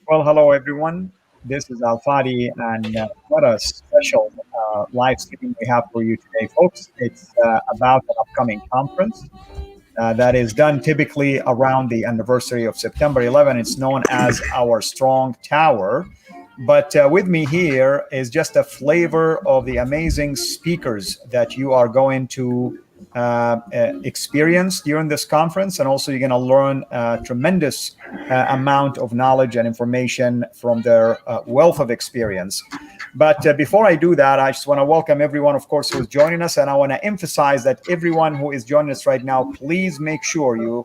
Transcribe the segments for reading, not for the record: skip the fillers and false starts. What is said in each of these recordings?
Well, hello everyone. This is Fadi, and what a special live stream we have for you today, folks. It's about an upcoming conference that is done typically around the anniversary of September 11. It's known as our Strong Tower. But with me here is just a flavor of the amazing speakers that you are going to experience during this conference. And also, you're going to learn a tremendous amount of knowledge and information from their wealth of experience. But before I do that, I just want to welcome everyone, of course, who is joining us. And I want to emphasize that everyone who is joining us right now, please make sure you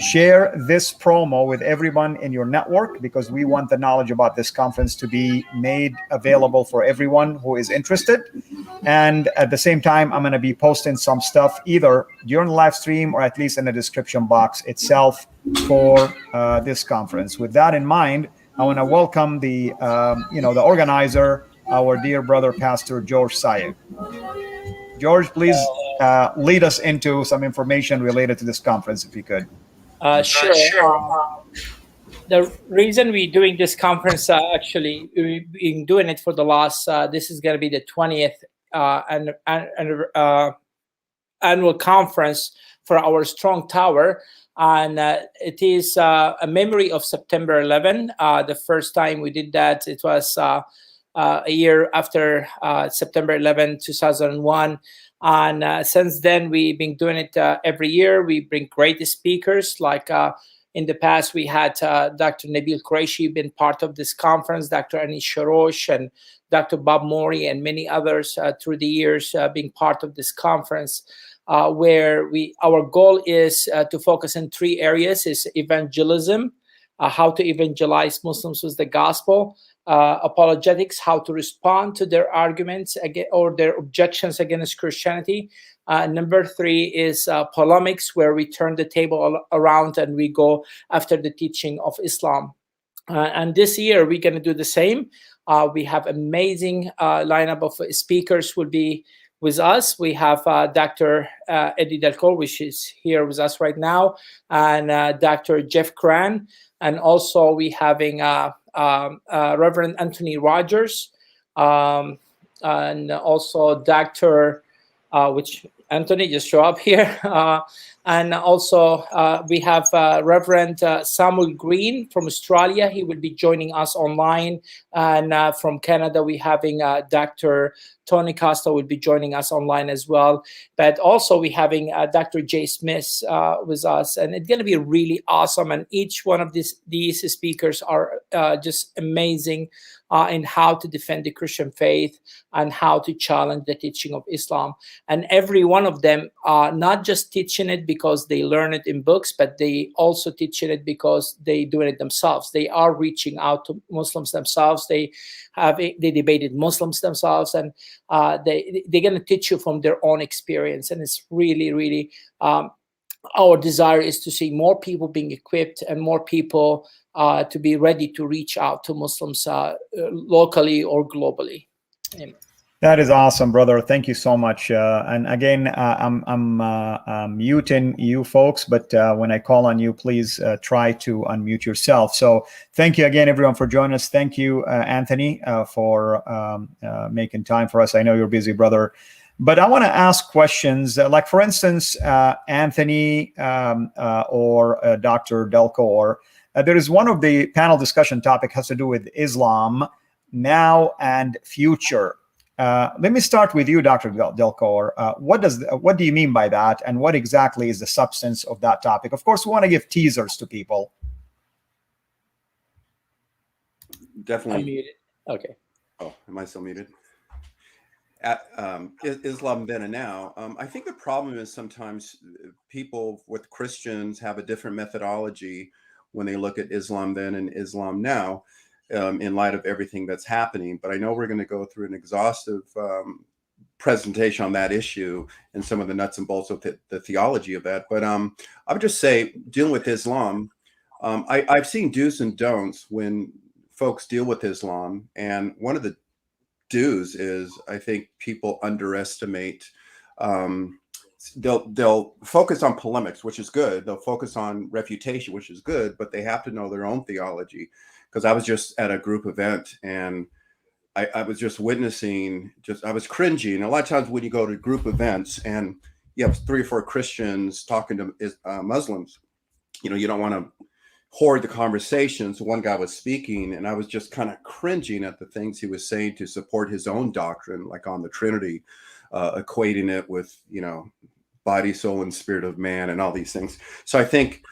share this promo with everyone in your network, because we want the knowledge about this conference to be made available for everyone who is interested. And at the same time, I'm going to be posting some stuff either during the live stream or at least in the description box itself for this conference. With that in mind, I want to welcome the organizer, our dear brother, Pastor George Saieg. George, please lead us into some information related to this conference, if you could. Sure. The reason we're doing this conference, actually, we've been doing it for the last, this is going to be the 20th annual conference for our Strong Tower. And it is a memory of September 11. The first time we did that, it was a year after September 11, 2001. And since then, we've been doing it every year. We bring great speakers. Like in the past, we had Dr. Nabil Qureshi been part of this conference, Dr. Anis Sharosh, and Dr. Bob Mori, and many others through the years being part of this conference, where our goal is to focus in three areas: is evangelism, how to evangelize Muslims with the gospel; apologetics, how to respond to their arguments or their objections against Christianity. Number three is polemics, where we turn the table around and we go after the teaching of Islam. And this year we're going to do the same. We have amazing lineup of speakers will be with us. We have Dr. Eddie Dalcour, which is here with us right now, and Dr. Jeff Kran, and also we having Reverend Anthony Rogers, and also Dr. Which Anthony just show up here. And also we have Reverend Samuel Green from Australia. He will be joining us online. And from Canada, we're having Dr. Tony Costa will be joining us online as well. But also we're having Dr. Jay Smith with us. And it's going to be really awesome. And each one of these speakers are just amazing in how to defend the Christian faith and how to challenge the teaching of Islam. And every one of them are not just teaching it because they learn it in books, but they also teaching it because they doing it themselves. They are reaching out to Muslims themselves. They debated Muslims themselves, and they're going to teach you from their own experience. And it's really, really our desire is to see more people being equipped and more people to be ready to reach out to Muslims locally or globally. Amen. That is awesome, brother. Thank you so much. And again, I'm muting you folks, but when I call on you, please try to unmute yourself. So thank you again, everyone, for joining us. Thank you, Anthony, for making time for us. I know you're busy, brother. But I want to ask questions, like, for instance, Anthony or Dr. Dalcour. There is one of the panel discussion topic has to do with Islam now and future. Let me start with you, Dr. Dalcour. What do you mean by that, and what exactly is the substance of that topic? Of course, we want to give teasers to people. Definitely. I'm muted. Okay. Oh, am I still muted? Islam then and now. I think the problem is sometimes people with Christians have a different methodology when they look at Islam then and Islam now, in light of everything that's happening. But I know we're going to go through an exhaustive presentation on that issue and some of the nuts and bolts of the theology of that. But I would just say, dealing with Islam, I've seen do's and don'ts when folks deal with Islam. And one of the do's is, I think people underestimate they'll focus on polemics, which is good. They'll focus on refutation, which is good, but they have to know their own theology. Because I was just at a group event and I was just witnessing, I was cringing. A lot of times when you go to group events and you have 3 or 4 Christians talking to Muslims, you don't want to hoard the conversation. So one guy was speaking and I was just kind of cringing at the things he was saying to support his own doctrine, like on the Trinity, equating it with, body, soul, and spirit of man and all these things. So I think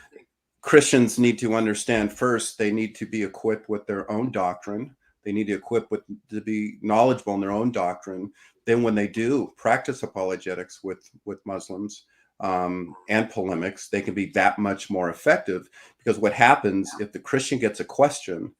Christians need to understand first, they need to be equipped with their own doctrine. They need to be knowledgeable in their own doctrine. Then when they do practice apologetics with Muslims and polemics, they can be that much more effective, because what happens if the Christian gets a question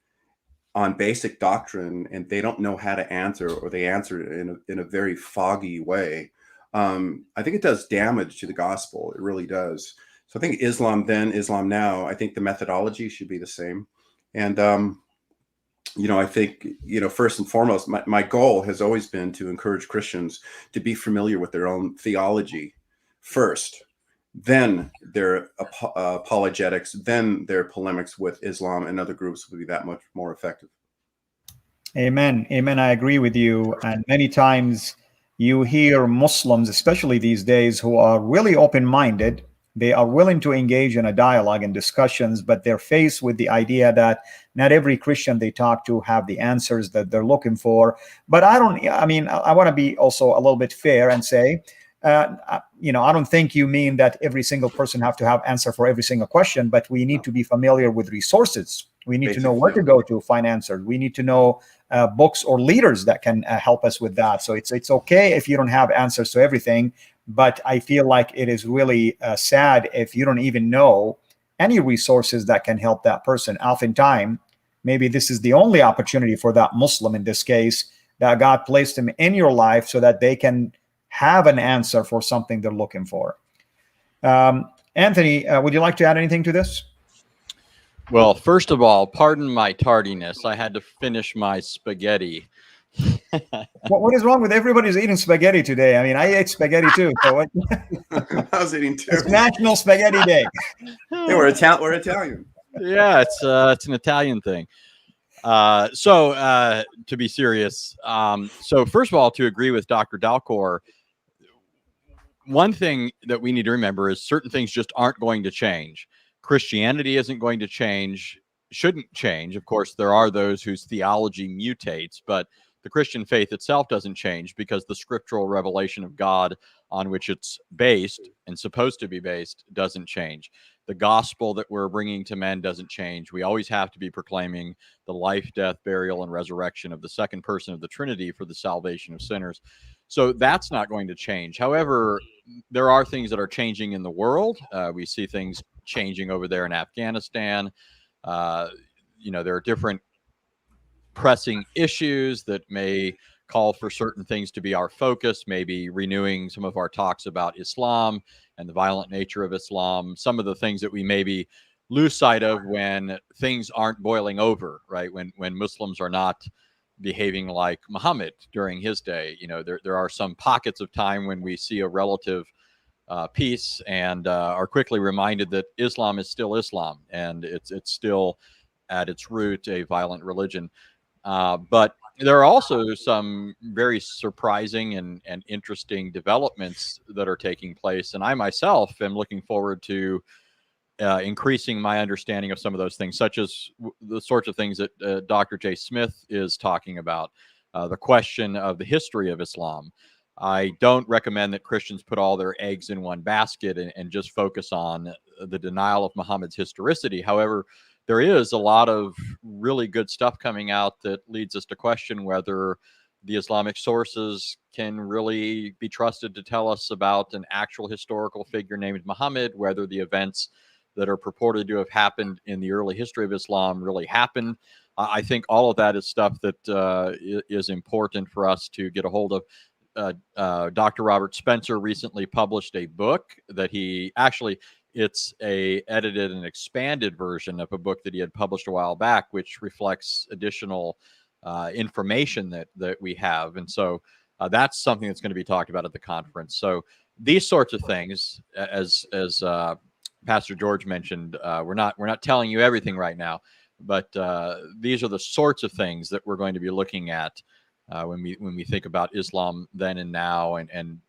on basic doctrine and they don't know how to answer, or they answer it in a very foggy way, I think it does damage to the gospel. It really does. So I think Islam then, Islam now, I think the methodology should be the same. And, I think, first and foremost, my goal has always been to encourage Christians to be familiar with their own theology first, then their apologetics, then their polemics with Islam and other groups will be that much more effective. Amen. Amen. I agree with you. And many times you hear Muslims, especially these days, who are really open-minded. They are willing to engage in a dialogue and discussions, but they're faced with the idea that not every Christian they talk to have the answers that they're looking for. But I want to be also a little bit fair and say, I don't think you mean that every single person have to have answer for every single question, but we need to be familiar with resources. We need to know where to go to find answers. We need to know books or leaders that can help us with that. So it's okay if you don't have answers to everything, but I feel like it is really sad if you don't even know any resources that can help that person. Oftentimes, maybe this is the only opportunity for that Muslim in this case, that God placed him in your life so that they can have an answer for something they're looking for. Anthony, would you like to add anything to this? Well, first of all, pardon my tardiness. I had to finish my spaghetti. What is wrong with everybody's eating spaghetti today? I mean, I ate spaghetti too. So I was eating too. It's National Spaghetti Day. Hey, we're Italian. Yeah, it's an Italian thing. So to be serious, so first of all, to agree with Dr. Dalcour, one thing that we need to remember is certain things just aren't going to change. Christianity isn't going to change, shouldn't change. Of course, there are those whose theology mutates, but the Christian faith itself doesn't change, because the scriptural revelation of God on which it's based and supposed to be based doesn't change. The gospel that we're bringing to men doesn't change. We always have to be proclaiming the life, death, burial, and resurrection of the second person of the Trinity for the salvation of sinners. So that's not going to change. However, there are things that are changing in the world. We see things changing over there in Afghanistan. There are different pressing issues that may call for certain things to be our focus, maybe renewing some of our talks about Islam and the violent nature of Islam, some of the things that we maybe lose sight of when things aren't boiling over, right? When Muslims are not behaving like Muhammad during his day. There are some pockets of time when we see a relative peace and are quickly reminded that Islam is still Islam, and it's still at its root a violent religion. But there are also some very surprising and interesting developments that are taking place. And I myself am looking forward to increasing my understanding of some of those things, such as the sorts of things that Dr. J. Smith is talking about, the question of the history of Islam. I don't recommend that Christians put all their eggs in one basket and just focus on the denial of Muhammad's historicity. However, there is a lot of really good stuff coming out that leads us to question whether the Islamic sources can really be trusted to tell us about an actual historical figure named Muhammad, whether the events that are purported to have happened in the early history of Islam really happened. I think all of that is stuff that is important for us to get a hold of. Dr. Robert Spencer recently published a book that it's a edited and expanded version of a book that he had published a while back, which reflects additional information that we have. And so That's something that's going to be talked about at the conference. So these sorts of things, as Pastor George mentioned, we're not telling you everything right now, but these are the sorts of things that we're going to be looking at when we think about Islam then and now, and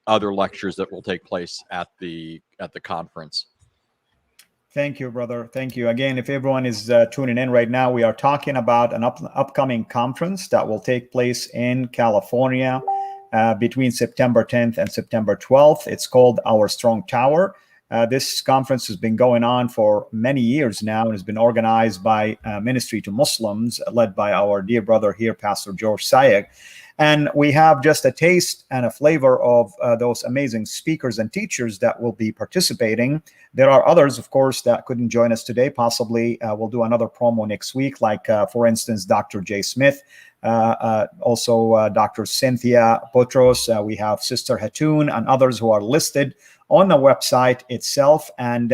other lectures that will take place at the conference. Thank you, brother. Thank you. Again, if everyone is tuning in right now, we are talking about an upcoming conference that will take place in California between September 10th and September 12th. It's called Our Strong Tower. This conference has been going on for many years now and has been organized by Ministry to Muslims, led by our dear brother here, Pastor George Saieg. And we have just a taste and a flavor of those amazing speakers and teachers that will be participating. There are others, of course, that couldn't join us today. Possibly we'll do another promo next week, like, for instance, Dr. Jay Smith, also Dr. Cynthia Potros. We have Sister Hatoun and others who are listed on the website itself. And,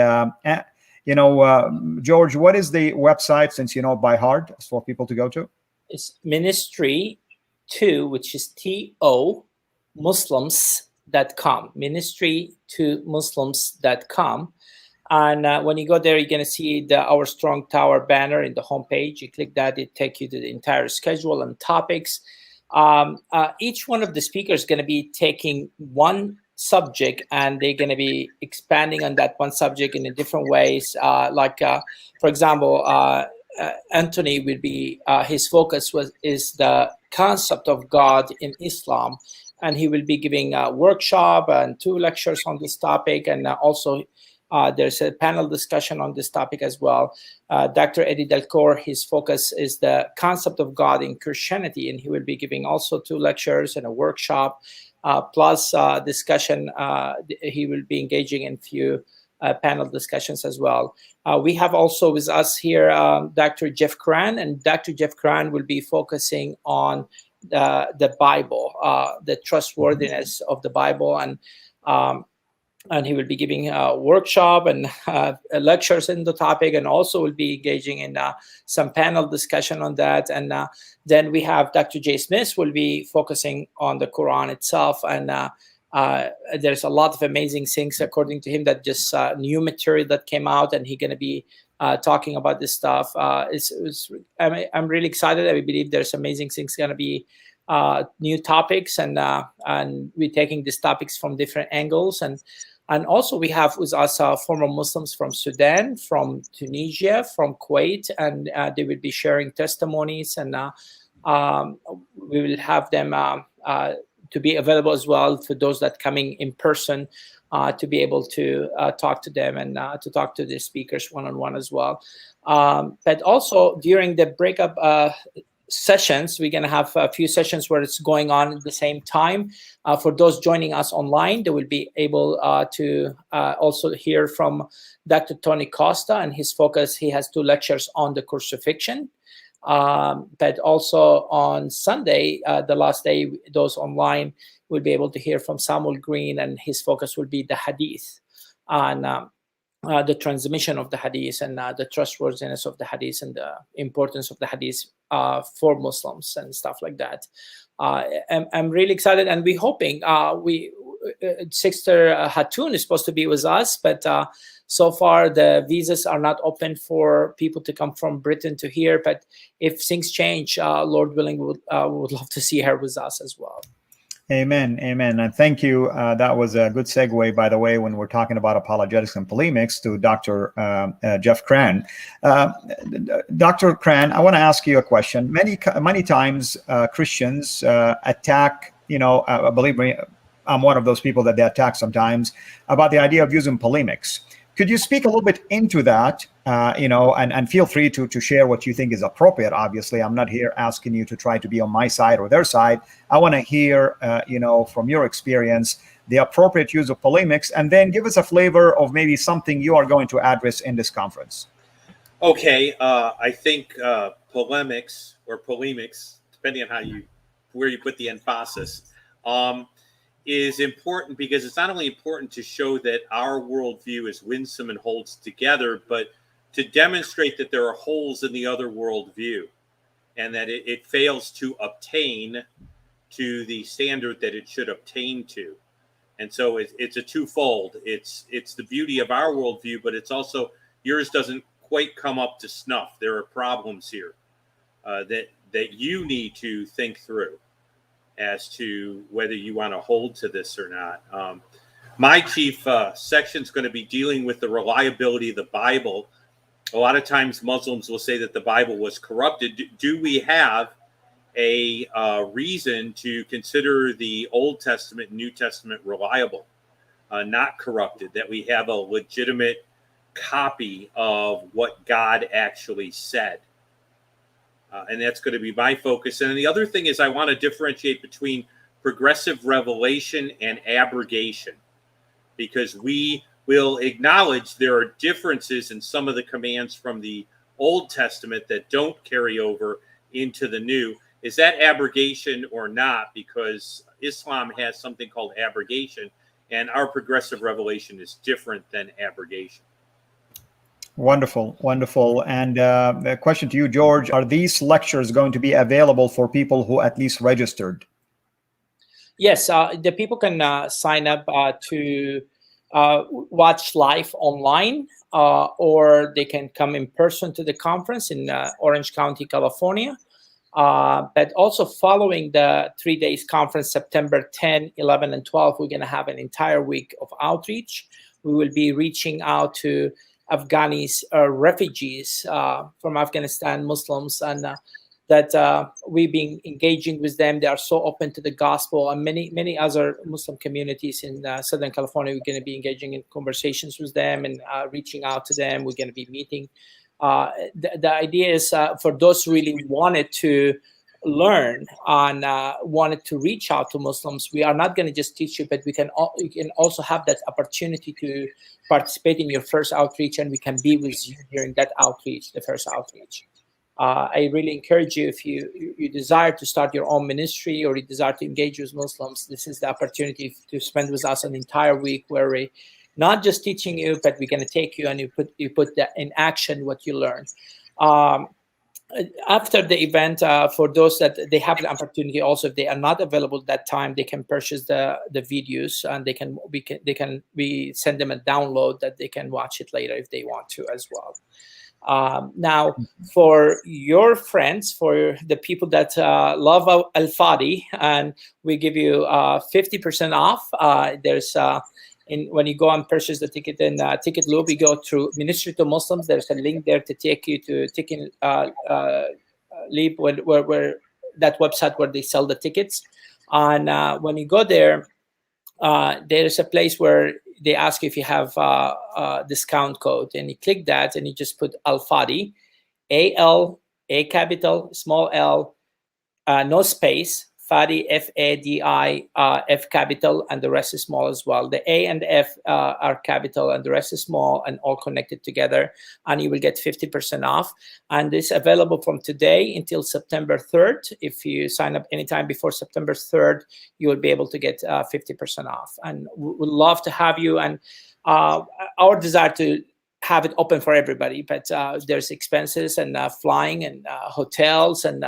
George, what is the website, since you know it by heart, for people to go to? It's Ministry to, which is TO, Muslims.com, Ministry to Muslims.com. And when you go there, you're going to see the Our Strong Tower banner in the homepage. You click that, it takes you to the entire schedule and topics. Each one of the speakers is going to be taking one subject, and they're going to be expanding on that one subject in different ways. For example, Anthony will be, his focus is the concept of God in Islam, and he will be giving a workshop and 2 lectures on this topic, and also there's a panel discussion on this topic as well. Dr. Eddie Dalcour, his focus is the concept of God in Christianity, and he will be giving also 2 lectures and a workshop, plus discussion. He will be engaging in few panel discussions as well. We have also with us here Dr. Jeff Kran, and Dr. Jeff Kran will be focusing on the Bible, the trustworthiness of the Bible, and he will be giving a workshop and lectures in the topic, and also will be engaging in some panel discussion on that. And then we have Dr. Jay Smith will be focusing on the Quran itself, and there's a lot of amazing things, according to him, that just new material that came out, and he's going to be talking about this stuff. I'm really excited. I believe there's amazing things going to be, new topics, and we're taking these topics from different angles. And also we have with us former Muslims from Sudan, from Tunisia, from Kuwait, and they will be sharing testimonies, and we will have them to be available as well for those that coming in person, to be able to talk to them, and to talk to the speakers one-on-one as well. But also during the breakup sessions, we're going to have a few sessions where it's going on at the same time. For those joining us online, they will be able to also hear from Dr. Tony Costa, and his focus, he has 2 lectures on the crucifixion. But also on Sunday, the last day, those online will be able to hear from Samuel Green, and his focus will be the hadith, and the transmission of the hadith, and the trustworthiness of the hadith, and the importance of the hadith for Muslims and stuff like that. I'm really excited, and we're hoping Sister Hatoun is supposed to be with us, but so far the visas are not open for people to come from Britain to here. But if things change, Lord willing, we would love to see her with us as well. Amen. Amen. And thank you. That was a good segue, by the way, when we're talking about apologetics and polemics, to Dr. Jeff Kran. Dr. Kran, I want to ask you a question. Many times Christians attack, believe me, I'm one of those people that they attack sometimes, about the idea of using polemics. Could you speak a little bit into that, and feel free to share what you think is appropriate. Obviously, I'm not here asking you to try to be on my side or their side. I want to hear, from your experience, the appropriate use of polemics, and then give us a flavor of maybe something you are going to address in this conference. Okay, I think polemics, depending on where you put the emphasis, is important, because it's not only important to show that our worldview is winsome and holds together, but to demonstrate that there are holes in the other worldview, and that it fails to obtain to the standard that it should obtain to. And so it's a twofold. It's the beauty of our worldview, but it's also yours doesn't quite come up to snuff. There are problems here that you need to think through as to whether you want to hold to this or not. My chief section is going to be dealing with the reliability of the Bible. A lot of times Muslims will say that the Bible was corrupted. Do we have a reason to consider the Old Testament and New Testament reliable, not corrupted, that we have a legitimate copy of what God actually said? And that's going to be my focus. And the other thing is I want to differentiate between progressive revelation and abrogation, because we will acknowledge there are differences in some of the commands from the Old Testament that don't carry over into the New. Is that abrogation or not? Because Islam has something called abrogation, and our progressive revelation is different than abrogation. Wonderful, wonderful. And a question to you, George, are these lectures going to be available for people who at least registered? Yes, the people can sign up to watch live online, or they can come in person to the conference in Orange County, California. But also following the 3 days conference, September 10, 11, and 12, we're going to have an entire week of outreach. We will be reaching out to Afghanis, refugees from Afghanistan, Muslims, and that we've been engaging with them. They are so open to the gospel, and many other Muslim communities in Southern California. We're going to be engaging in conversations with them and reaching out to them. We're going to be meeting. The idea is for those who really wanted to learn and wanted to reach out to Muslims, we are not going to just teach you, but you can also have that opportunity to participate in your first outreach, and we can be with you during that outreach, the first outreach. I really encourage you, if you desire to start your own ministry or you desire to engage with Muslims, this is the opportunity to spend with us an entire week where we not just teaching you, but we're going to take you and you put that in action what you learn. After the event, for those that they have the opportunity, also if they are not available at that time, they can purchase the videos, and we send them a download that they can watch it later if they want to as well. Now, for your friends, for the people that love Al-Fadi, and we give you 50% off. There's when you go and purchase the ticket in Ticket Loop, you go through Ministry to Muslims. There's a link there to take you to Ticket Leap, where that website where they sell the tickets. And when you go there, there's a place where they ask if you have a discount code, and you click that, and you just put Al-Fadi, A-L, A capital, small L, no space, Fadi, F-A-D-I, F capital, and the rest is small as well. The A and the F are capital, and the rest is small, and all connected together, and you will get 50% off. And it's available from today until September 3rd. If you sign up anytime before September 3rd, you will be able to get 50% off. And we would love to have you. And our desire to have it open for everybody, but there's expenses and flying and hotels and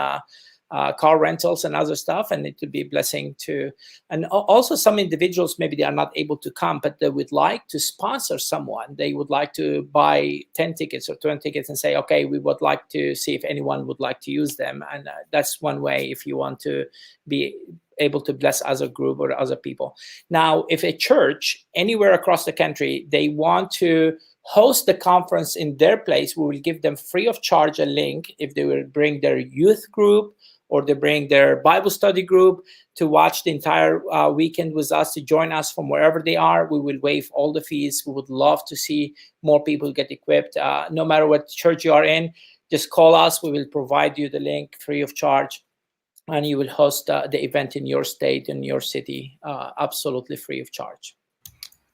car rentals and other stuff, and it would be a blessing to. And also some individuals, maybe they are not able to come, but they would like to sponsor someone. They would like to buy 10 tickets or 20 tickets and say, okay, we would like to see if anyone would like to use them. And that's one way if you want to be able to bless other group or other people. Now, if a church anywhere across the country, they want to host the conference in their place, we will give them free of charge a link if they will bring their youth group or they bring their Bible study group to watch the entire weekend with us, to join us from wherever they are. We will waive all the fees. We would love to see more people get equipped. No matter what church you are in, just call us. We will provide you the link free of charge, and you will host the event in your state, in your city, absolutely free of charge.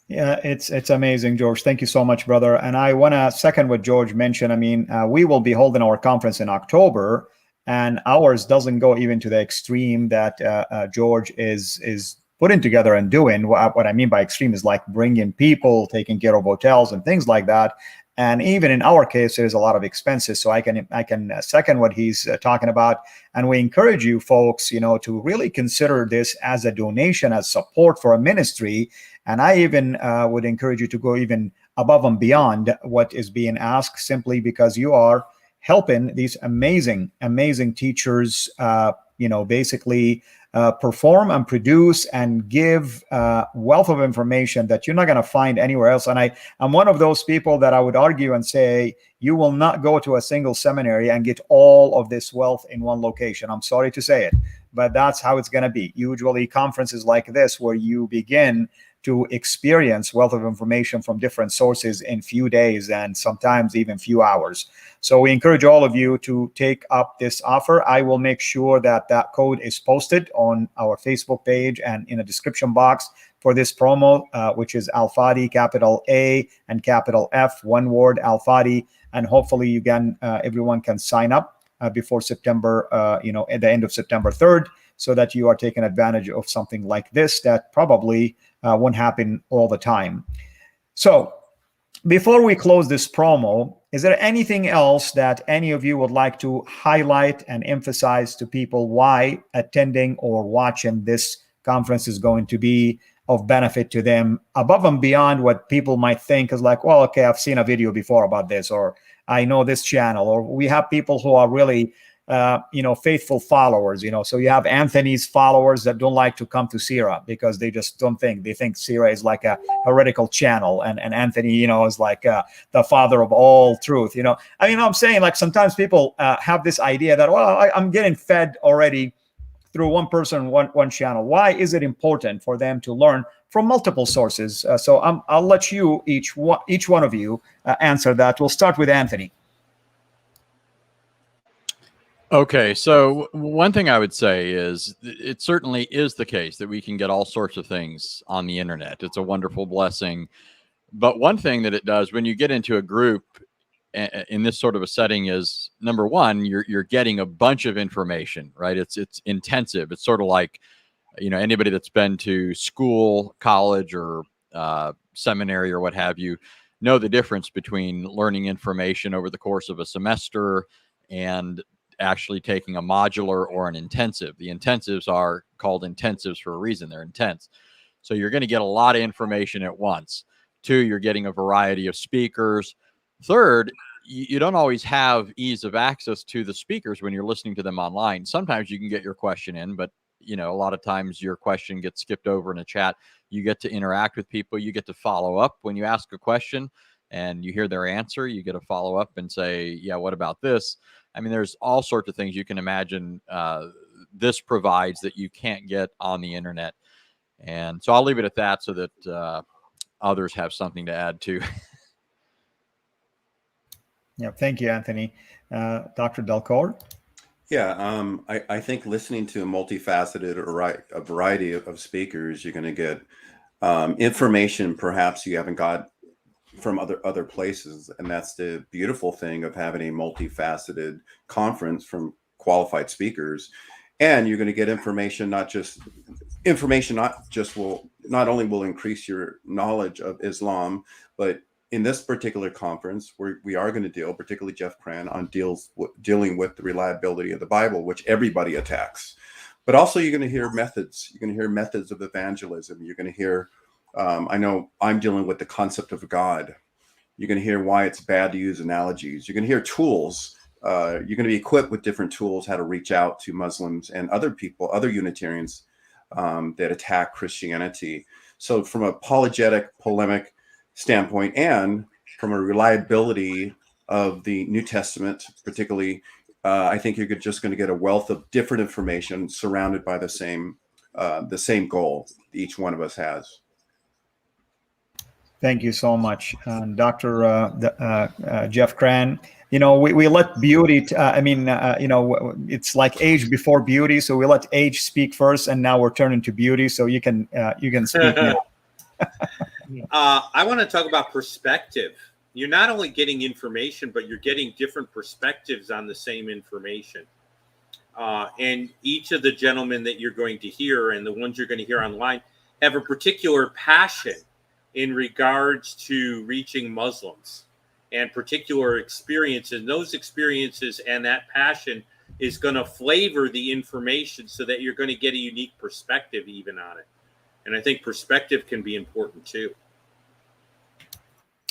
Yeah, it's amazing, George. Thank you so much, brother. And I want to second what George mentioned. I mean, we will be holding our conference in October, and ours doesn't go even to the extreme that George is putting together and doing. What I mean by extreme is like bringing people, taking care of hotels and things like that. And even in our case, there's a lot of expenses. So I can second what he's talking about. And we encourage you folks, to really consider this as a donation, as support for a ministry. And I even would encourage you to go even above and beyond what is being asked, simply because you are helping these amazing teachers, basically perform and produce and give wealth of information that you're not going to find anywhere else. And I'm one of those people that I would argue and say, you will not go to a single seminary and get all of this wealth in one location. I'm sorry to say it, but that's how it's going to be. Usually conferences like this, where you begin to experience wealth of information from different sources in few days and sometimes even few hours. So we encourage all of you to take up this offer. I will make sure that that code is posted on our Facebook page and in a description box for this promo, which is Al-Fadi, capital A and capital F, one word, Al-Fadi. And hopefully everyone can sign up before September, at the end of September 3rd, so that you are taking advantage of something like this that probably won't happen all the time. So before we close this promo, is there anything else that any of you would like to highlight and emphasize to people why attending or watching this conference is going to be of benefit to them, above and beyond what people might think is like, well, okay, I've seen a video before about this, or I know this channel, or we have people who are really faithful followers, so you have Anthony's followers that don't like to come to CIRA because they just don't think, they think CIRA is like a heretical channel, and Anthony, is like the father of all truth, I'm saying, like, sometimes people have this idea that, well, I'm getting fed already through one person, one channel. Why is it important for them to learn from multiple sources? So I'll let you, each one of you, answer that. We'll start with Anthony. Okay, so one thing I would say is it certainly is the case that we can get all sorts of things on the internet. It's a wonderful blessing. But one thing that it does when you get into a group in this sort of a setting is, number one, you're getting a bunch of information, right? It's intensive. It's sort of like, anybody that's been to school, college, or seminary or what have you, know the difference between learning information over the course of a semester and actually taking a modular or an intensive. The intensives are called intensives for a reason. They're intense. So you're going to get a lot of information at once. Two, you're getting a variety of speakers. Third, you don't always have ease of access to the speakers when you're listening to them online. Sometimes you can get your question in, but a lot of times your question gets skipped over in a chat. You get to interact with people. You get to follow up when you ask a question and you hear their answer. You get to follow up and say, yeah, what about this? There's all sorts of things you can imagine this provides that you can't get on the internet. And so I'll leave it at that so that others have something to add to. Yeah, thank you, Anthony. Dr. Dalcour? Yeah, I think listening to a multifaceted a variety of speakers, you're going to get information perhaps you haven't got from other places, and that's the beautiful thing of having a multifaceted conference from qualified speakers. And you're going to get information not only will increase your knowledge of Islam, but in this particular conference, we are going to deal, particularly Jeff Kran, on dealing with the reliability of the Bible, which everybody attacks. But also you're going to hear methods. You're going to hear methods of evangelism. You're going to hear, I know I'm dealing with the concept of God. You're going to hear why it's bad to use analogies. You're going to hear tools. You're going to be equipped with different tools, how to reach out to Muslims and other people, other Unitarians that attack Christianity. So from a polemic standpoint, and from a reliability of the New Testament, particularly, I think you're just going to get a wealth of different information surrounded by the same goal each one of us has. Thank you so much, Dr. Jeff Kran. We let beauty. It's like age before beauty, so we let age speak first, and now we're turning to beauty. So you can speak now. I want to talk about perspective. You're not only getting information, but you're getting different perspectives on the same information. And each of the gentlemen that you're going to hear and the ones you're going to hear online have a particular passion in regards to reaching Muslims. and particular experiences. Those experiences and that passion is going to flavor the information so that you're going to get a unique perspective even on it. And I think perspective can be important too.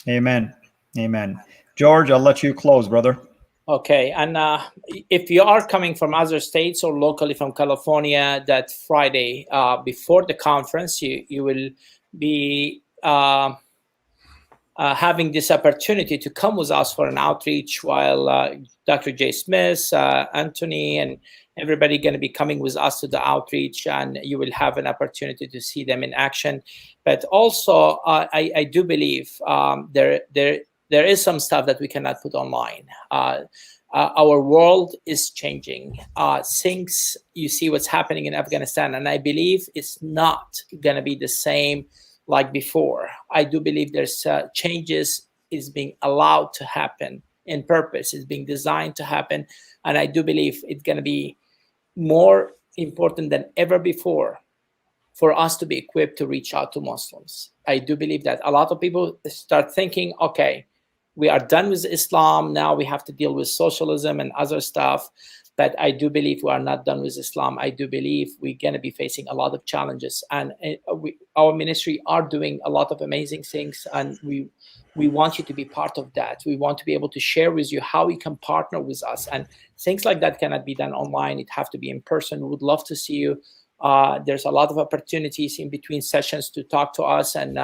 Amen. Amen. George, I'll let you close, brother. Okay, and if you are coming from other states or locally from California, that Friday before the conference, you will be having this opportunity to come with us for an outreach while Dr. J. Smith, Anthony, and everybody going to be coming with us to the outreach, and you will have an opportunity to see them in action. But also, I do believe there is some stuff that we cannot put online. Our world is changing. Things, you see what's happening in Afghanistan, and I believe it's not going to be the same like before. I do believe there's changes is being allowed to happen in purpose, is being designed to happen. And I do believe it's going to be more important than ever before for us to be equipped to reach out to Muslims. I do believe that a lot of people start thinking, okay, we are done with Islam. Now we have to deal with socialism and other stuff. But I do believe we are not done with Islam. I do believe we're going to be facing a lot of challenges. And our ministry are doing a lot of amazing things. And we want you to be part of that. We want to be able to share with you how you can partner with us. And things like that cannot be done online. It have to be in person. We would love to see you. There's a lot of opportunities in between sessions to talk to us. And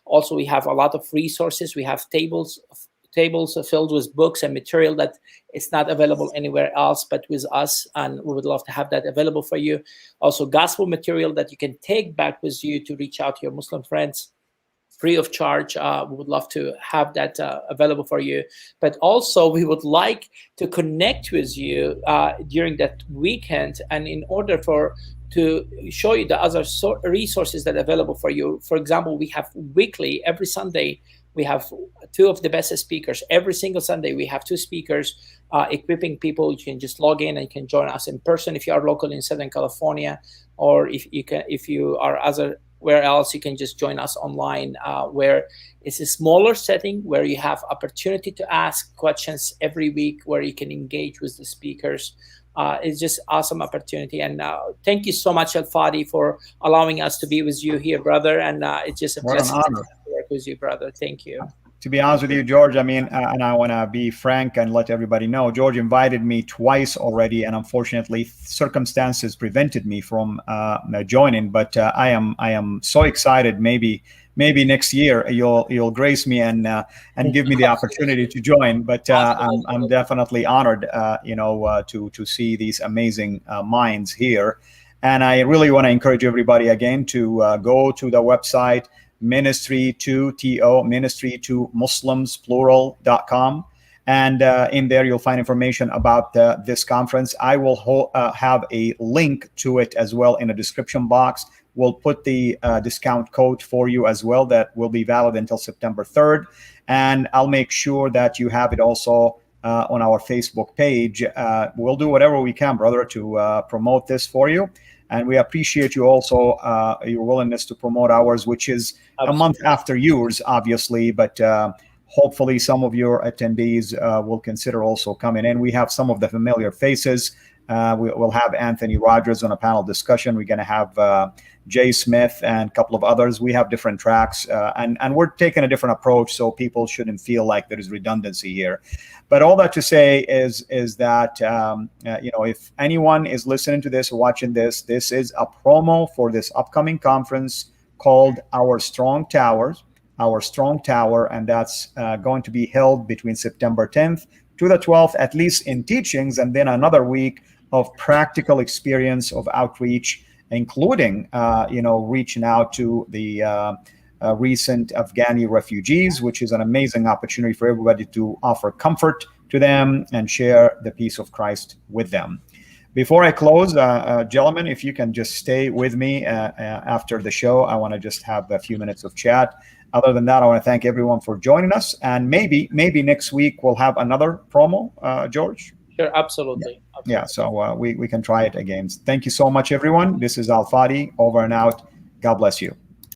also we have a lot of resources. We have tables filled with books and material that is not available anywhere else but with us, and we would love to have that available for you. Also gospel material that you can take back with you to reach out to your Muslim friends free of charge. We would love to have that available for you. But also we would like to connect with you during that weekend, and in order to show you the other resources that are available for you. For example, we have weekly, every Sunday, we have two of the best speakers. Every single Sunday, we have two speakers equipping people. You can just log in and you can join us in person if you are local in Southern California, or if you are where else, you can just join us online, where it's a smaller setting where you have opportunity to ask questions every week, where you can engage with the speakers. It's just awesome opportunity. And thank you so much, Al-Fadi, for allowing us to be with you here, brother. And it's just a blessing to work with you, brother. Thank you. To be honest with you, George, I mean, and I want to be frank and let everybody know, George invited me twice already, and unfortunately circumstances prevented me from joining. But I am so excited. Maybe next year you'll grace me and give me the opportunity to join. But I'm definitely honored, to see these amazing minds here. And I really want to encourage everybody again to go to the website ministry to Muslims plural.com. And in there, you'll find information about this conference. I will have a link to it as well in the description box. We'll put the discount code for you as well that will be valid until September 3rd. And I'll make sure that you have it also on our Facebook page. We'll do whatever we can, brother, to promote this for you. And we appreciate you also, your willingness to promote ours, which is a month after yours, obviously. But hopefully some of your attendees will consider also coming in. We have some of the familiar faces. We'll have Anthony Rogers on a panel discussion. We're going to have Jay Smith and a couple of others. We have different tracks, and we're taking a different approach, so people shouldn't feel like there is redundancy here. But all that to say is that if anyone is listening to this or watching this, this is a promo for this upcoming conference called Our Strong Tower, and that's going to be held between September 10th to the 12th, at least in teachings, and then another week of practical experience of outreach, including reaching out to the recent Afghani refugees, which is an amazing opportunity for everybody to offer comfort to them and share the peace of Christ with them. Before I close, gentlemen, if you can just stay with me after the show, I want to just have a few minutes of chat. Other than that, I want to thank everyone for joining us, and maybe next week we'll have another promo, George. Sure, absolutely. Yeah, so we can try it again. Thank you so much, everyone. This is Al-Fadi, over and out. God bless you.